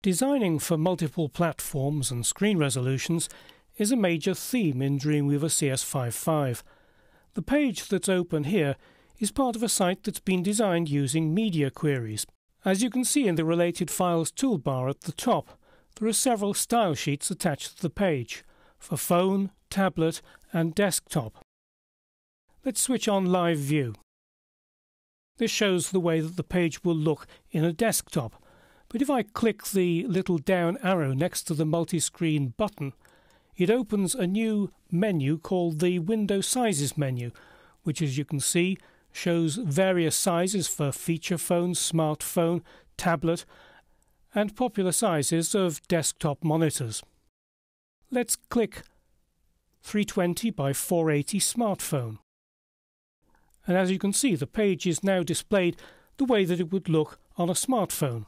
Designing for multiple platforms and screen resolutions is a major theme in Dreamweaver CS55. The page that's open here is part of a site that's been designed using media queries. As you can see in the Related Files toolbar at the top, there are several style sheets attached to the page for phone, tablet and desktop. Let's switch on Live View. This shows the way that the page will look in a desktop. But if I click the little down arrow next to the multi-screen button, it opens a new menu called the Window Sizes menu, which, as you can see, shows various sizes for feature phone, smartphone, tablet, and popular sizes of desktop monitors. Let's click 320 by 480 smartphone. And as you can see, the page is now displayed the way that it would look on a smartphone.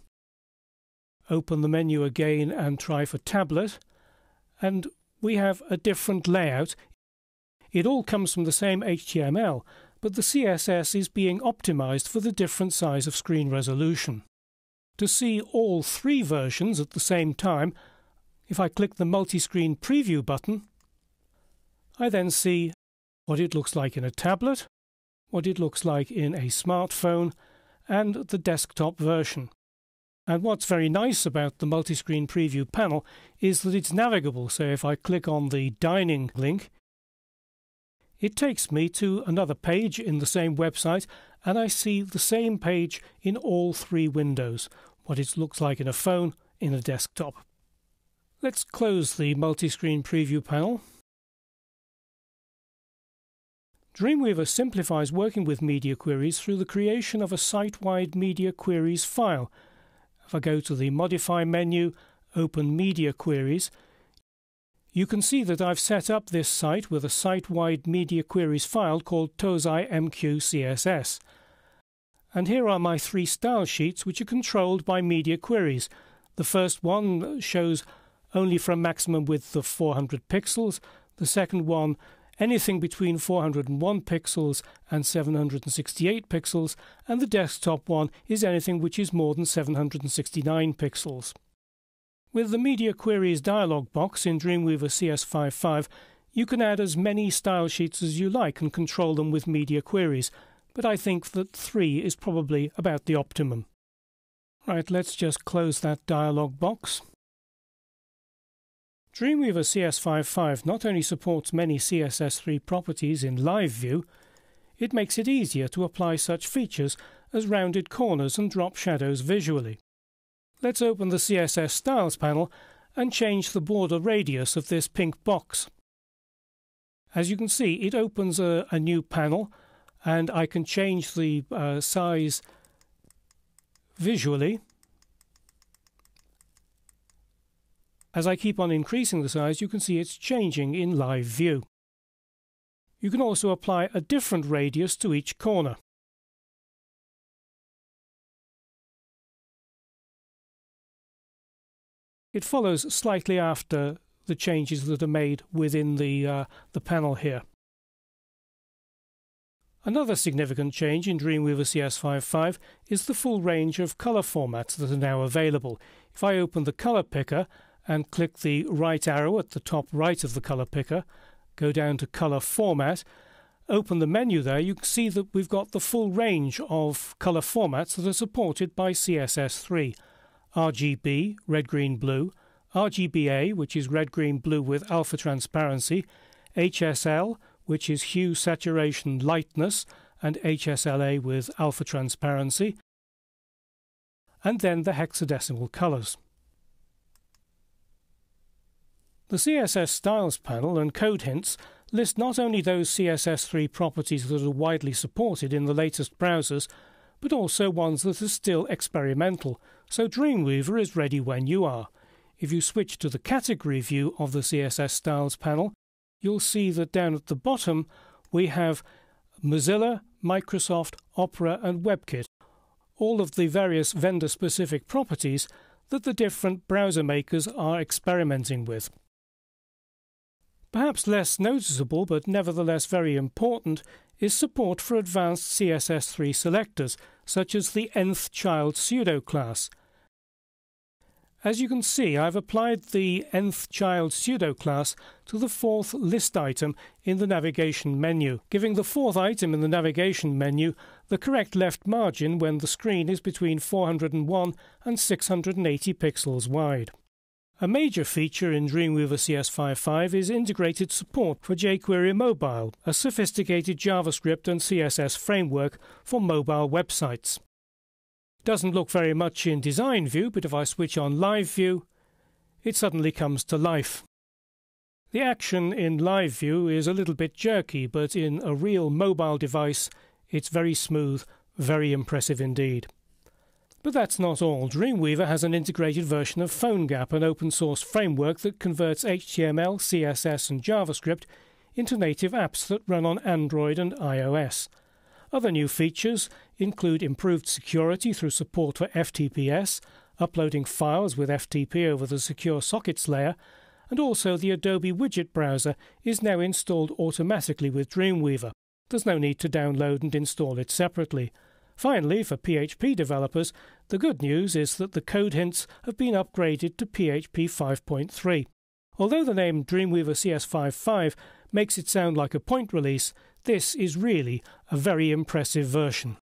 Open the menu again and try for tablet, and we have a different layout. It all comes from the same HTML, but the CSS is being optimized for the different size of screen resolution. To see all three versions at the same time, if I click the multi-screen preview button, I then see what it looks like in a tablet, what it looks like in a smartphone, and the desktop version. And what's very nice about the multi-screen preview panel is that it's navigable, so if I click on the dining link, it takes me to another page in the same website, and I see the same page in all three windows, what it looks like in a phone, in a desktop. Let's close the multi-screen preview panel. Dreamweaver simplifies working with media queries through the creation of a site-wide media queries file. If I go to the Modify menu, open Media Queries, you can see that I've set up this site with a site-wide media queries file called Tozai MQ-CSS. And here are my three style sheets which are controlled by media queries. The first one shows only from maximum width of 400 pixels. The second one anything between 401 pixels and 768 pixels, and the desktop one is anything which is more than 769 pixels. With the Media Queries dialog box in Dreamweaver CS55, you can add as many style sheets as you like and control them with media queries, but I think that 3 is probably about the optimum. Right, let's just close that dialog box. Dreamweaver CS55 not only supports many CSS3 properties in live view, it makes it easier to apply such features as rounded corners and drop shadows visually. Let's open the CSS Styles panel and change the border radius of this pink box. As you can see, it opens a new panel, and I can change the size visually. As I keep on increasing the size, you can see it's changing in live view. You can also apply a different radius to each corner. It follows slightly after the changes that are made within the panel here. Another significant change in Dreamweaver CS55 is the full range of colour formats that are now available. If I open the colour picker and click the right arrow at the top right of the colour picker, go down to Colour Format, open the menu there, you can see that we've got the full range of colour formats that are supported by CSS3. RGB, red, green, blue, RGBA, which is red, green, blue with alpha transparency, HSL, which is hue, saturation, lightness, and HSLA with alpha transparency, and then the hexadecimal colours. The CSS Styles panel and code hints list not only those CSS3 properties that are widely supported in the latest browsers, but also ones that are still experimental, so Dreamweaver is ready when you are. If you switch to the category view of the CSS Styles panel, you'll see that down at the bottom we have Mozilla, Microsoft, Opera and WebKit, all of the various vendor-specific properties that the different browser makers are experimenting with. Perhaps less noticeable, but nevertheless very important, is support for advanced CSS3 selectors, such as the nth child pseudo class. As you can see, I've applied the nth child pseudo class to the fourth list item in the navigation menu, giving the fourth item in the navigation menu the correct left margin when the screen is between 401 and 680 pixels wide. A major feature in Dreamweaver CS55 is integrated support for jQuery Mobile, a sophisticated JavaScript and CSS framework for mobile websites. Doesn't look very much in design view, but if I switch on live view, it suddenly comes to life. The action in live view is a little bit jerky, but in a real mobile device, it's very smooth, very impressive indeed. But that's not all. Dreamweaver has an integrated version of PhoneGap, an open-source framework that converts HTML, CSS and JavaScript into native apps that run on Android and iOS. Other new features include improved security through support for FTPS, uploading files with FTP over the secure sockets layer, and also the Adobe Widget Browser is now installed automatically with Dreamweaver. There's no need to download and install it separately. Finally, for PHP developers, the good news is that the code hints have been upgraded to PHP 5.3. Although the name Dreamweaver CS55 makes it sound like a point release, this is really a very impressive version.